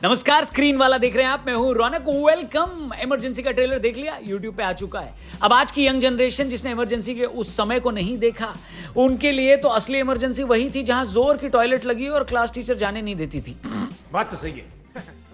नमस्कार, स्क्रीन वाला देख रहे हैं आप। मैं हूं रौनक। वेलकम। इमरजेंसी का ट्रेलर देख लिया? यूट्यूब पे आ चुका है। अब आज की यंग जनरेशन जिसने इमरजेंसी के उस समय को नहीं देखा, उनके लिए तो असली इमरजेंसी वही थी जहां जोर की टॉयलेट लगी और क्लास टीचर जाने नहीं देती थी। बात तो सही है।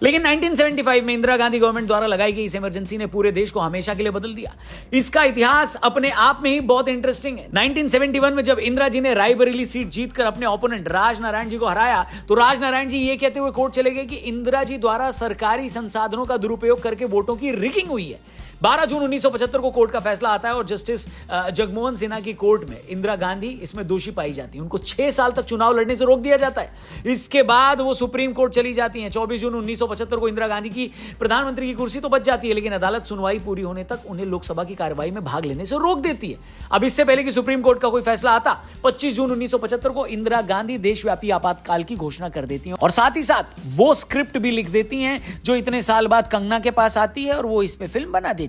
लेकिन 1975 में इंदिरा गांधी गवर्नमेंट द्वारा लगाई गई इस इमरजेंसी ने पूरे देश को हमेशा के लिए बदल दिया। इसका इतिहास अपने आप में ही बहुत इंटरेस्टिंग है। 1971 में जब इंदिरा जी ने रायबरेली सीट जीतकर अपने ओपोनेंट राज नारायण जी को हराया, तो राज नारायण जी ये कहते हुए कोर्ट चले गए कि इंदिरा जी द्वारा सरकारी संसाधनों का दुरुपयोग करके वोटों की रिगिंग हुई है। 12 जून 1975 को कोर्ट का फैसला आता है और जस्टिस जगमोहन सिन्हा की कोर्ट में इंदिरा गांधी इसमें दोषी पाई जाती है। उनको 6 साल तक चुनाव लड़ने से रोक दिया जाता है। इसके बाद वो सुप्रीम कोर्ट चली जाती हैं। 24 जून 1975 को इंदिरा गांधी की प्रधानमंत्री की कुर्सी तो बच जाती है, लेकिन अदालत सुनवाई पूरी होने तक उन्हें लोकसभा की कार्रवाई में भाग लेने से रोक देती है। अब इससे पहले कि सुप्रीम कोर्ट का कोई फैसला आता, 25 जून 1975 को इंदिरा गांधी देशव्यापी आपातकाल की घोषणा कर देती हैं और साथ ही साथ वो स्क्रिप्ट भी लिख देती हैं जो इतने साल बाद कंगना के पास आती है और वो इस पे फिल्म बना देती हैं।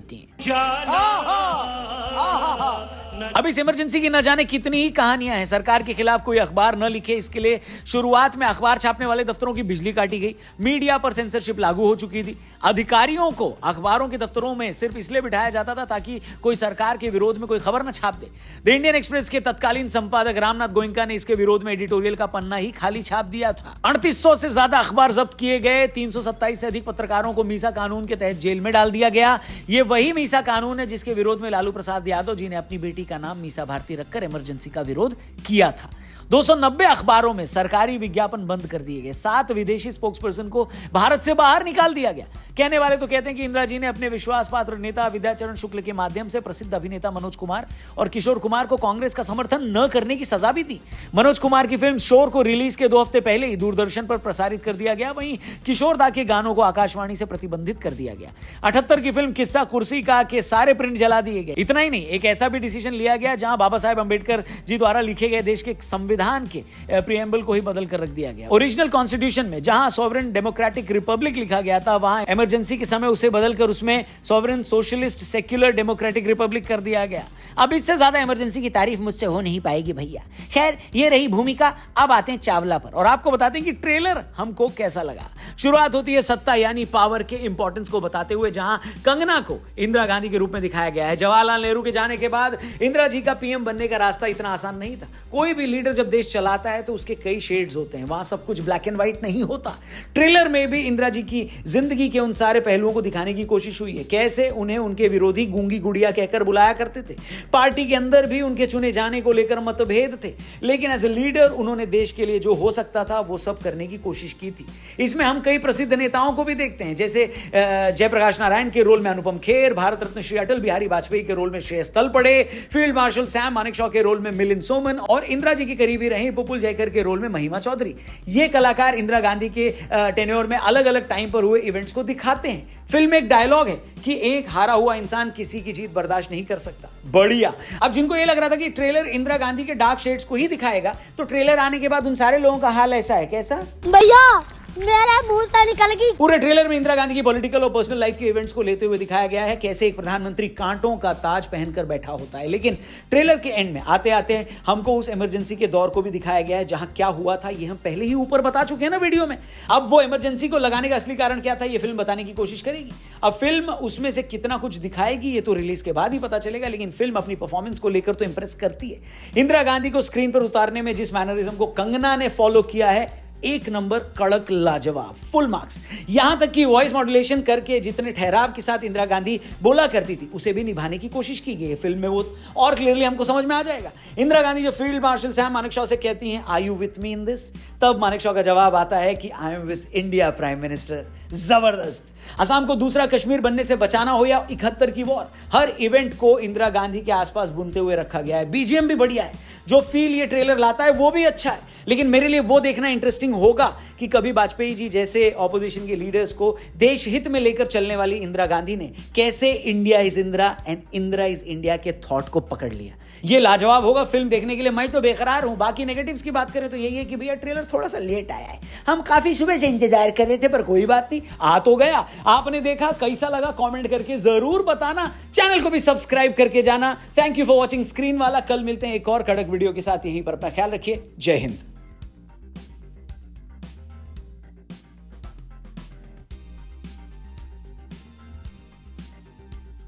अब इस इमरजेंसी की न जाने कितनी ही कहानियां हैं। सरकार के खिलाफ कोई अखबार न लिखे, इसके लिए शुरुआत में अखबार छापने वाले दफ्तरों की बिजली काटी गई। मीडिया पर सेंसरशिप लागू हो चुकी थी। अधिकारियों को अखबारों के दफ्तरों में सिर्फ इसलिए बिठाया जाता था ताकि कोई सरकार के विरोध में कोई खबर न छाप दे। द इंडियन एक्सप्रेस के तत्कालीन संपादक रामनाथ गोयनका ने इसके विरोध में एडिटोरियल का पन्ना ही खाली छाप दिया था। 3800 से ज्यादा अखबार जब्त किए गए। 327 से अधिक पत्रकारों को मीसा कानून के तहत जेल में डाल दिया गया। यह वही मीसा कानून है जिसके विरोध में लालू प्रसाद यादव जी ने अपनी बेटी का नाम मीसा भारती रखकर इमरजेंसी का विरोध किया था। 290 अखबारों में सरकारी विज्ञापन बंद कर दिए गए। 7 विदेशी स्पोक्सपर्सन को भारत से बाहर निकाल दिया गया। कहने वाले तो कहते हैं कि इंदिरा जी ने अपने विश्वास पात्र नेता विद्याचरण शुक्ल के माध्यम से प्रसिद्ध अभिनेता मनोज कुमार और किशोर कुमार को कांग्रेस का समर्थन न करने की सजा भी दी। मनोज कुमार की फिल्म शोर को रिलीज के 2 हफ्ते पहले ही दूरदर्शन पर प्रसारित कर दिया गया। वहीं किशोर दा के गानों को आकाशवाणी से प्रतिबंधित कर दिया गया। 78 की फिल्म किस्सा कुर्सी का के सारे प्रिंट जला दिए गए। इतना ही नहीं, एक ऐसा भी डिसीजन लिया गया जहां बाबा साहेब अंबेडकर जी द्वारा लिखे गए देश के संविधान के प्रीएम्बल को ही बदल कर रख दिया गया। ओरिजिनल कॉन्स्टिट्यूशन में जहां सॉवरेन डेमोक्रेटिक रिपब्लिक लिखा गया था, वहां इमरजेंसी के समय उसे बदलकर उसमें sovereign socialist secular democratic Republic कर दिया गया। अब इससे ज्यादा इमरजेंसी की तारीफ मुझसे हो नहीं पाएगी भैया। खैर, ये रही भूमिका। अब आते हैं चावला पर और आपको बताते हैं कि ट्रेलर हमको कैसा लगा। शुरुआत होती है सत्ता यानी पावर के इंपॉर्टेंस को बताते हुए, जहां कंगना को इंदिरा गांधी के रूप में दिखाया गया है। जवाहरलाल नेहरू के जाने के बाद इंदिरा जी का पीएम बनने का रास्ता इतना आसान नहीं था। कोई भी लीडर जब देश चलाता है तो उसके कई शेड्स होते हैं। वहां सब कुछ ब्लैक एंड व्हाइट नहीं होता। ट्रेलर में भी इंदिरा जी की जिंदगी के उन सारे पहलुओं को दिखाने की कोशिश हुई है। कैसे उन्हें उनके विरोधी गूंगी गुड़िया कहकर बुलाया करते थे। पार्टी के अंदर भी उनके चुने जाने को लेकर मतभेद थे, लेकिन एज ए लीडर उन्होंने देश के लिए जो हो सकता था वो सब करने की कोशिश की थी। इसमें हम कई प्रसिद्ध नेताओं को भी देखते हैं, जैसे जयप्रकाश नारायण के रोल में अनुपम खेर, भारत रत्न श्री अटल बिहारी वाजपेयी के रोल में Shreyas Talpade, field marshal Sam Manekshaw के रोल में मिलिंद सोमन और इंदिरा जी की करीबी रही पुपुल जयकर के रोल में महिमा चौधरी। ये कलाकार इंदिरा गांधी के टेन्योर में अलग अलग टाइम पर हुए इवेंट्स को दिखाते हैं। फिल्म में एक डायलॉग है कि एक हारा हुआ इंसान किसी की जीत बर्दाश्त नहीं कर सकता। बढ़िया। अब जिनको ये लग रहा था कि ट्रेलर इंदिरा गांधी के डार्क शेड्स को ही दिखाएगा, तो ट्रेलर आने के बाद उन सारे लोगों का हाल ऐसा है। कैसा भैया, मेरा मुंह से निकल गई। पूरे ट्रेलर में इंदिरा गांधी की पॉलिटिकल और पर्सनल लाइफ के इवेंट्स को लेते हुए दिखाया गया है, कैसे एक प्रधानमंत्री कांटों का ताज पहनकर बैठा होता है। लेकिन ट्रेलर के एंड में आते आते हमको उस इमरजेंसी के दौर को भी दिखाया गया है जहां क्या हुआ था ये हम पहले ही ऊपर बता चुके हैं ना वीडियो में। अब वो इमरजेंसी को लगाने का असली कारण क्या था ये फिल्म बताने की कोशिश करेगी। अब फिल्म उसमें से कितना कुछ दिखाएगी ये तो रिलीज के बाद ही पता चलेगा, लेकिन फिल्म अपनी परफॉर्मेंस को लेकर तो इंप्रेस करती है। इंदिरा गांधी को स्क्रीन पर उतारने में जिस मैनरिज्म को कंगना ने फॉलो किया है, 1 नंबर, कड़क, लाजवाब, फुल मार्क्स। यहां तक कि वॉइस मॉड्यूलेशन करके जितने ठहराव के साथ इंदिरा गांधी बोला करती थी उसे भी निभाने की कोशिश की गई है फिल्म में। वो और क्लियरली हमको समझ में आ जाएगा। इंदिरा गांधी जो फील्ड मार्शल सैम मानेकशॉ से कहती हैं, are you with me in this, तब मानेकशॉ का जवाब आता है कि I am with India prime minister. जबरदस्त। असम को दूसरा कश्मीर बनने से बचाना हो या 71 की वॉर, हर इवेंट को इंदिरा गांधी के आसपास बुनते हुए रखा गया है। बीजीएम भी बढ़िया है। जो फील ये ट्रेलर लाता है वो भी अच्छा है, लेकिन मेरे लिए वो देखना इंटरेस्टिंग होगा कि कभी वाजपेयी जी जैसे ऑपोजिशन के लीडर्स को देश हित में लेकर चलने वाली इंदिरा गांधी ने कैसे India is Indira and Indira is India के थॉट को पकड़ लिया। ये लाजवाब होगा। फिल्म देखने के लिए मैं तो बेकरार हूं। बाकी नेगेटिव्स की बात करें तो यही है कि भैया ट्रेलर थोड़ा सा लेट आया है। हम काफी सुबह से इंतजार कर रहे थे, पर कोई बात नहीं, आ तो गया। आपने देखा, कैसा लगा कमेंट करके जरूर बताना। चैनल को भी सब्सक्राइब करके जाना। Thank you for watching screen वाला। कल मिलते हैं एक और कड़क वीडियो के साथ। यहीं पर अपना ख्याल रखिए। जय हिंद।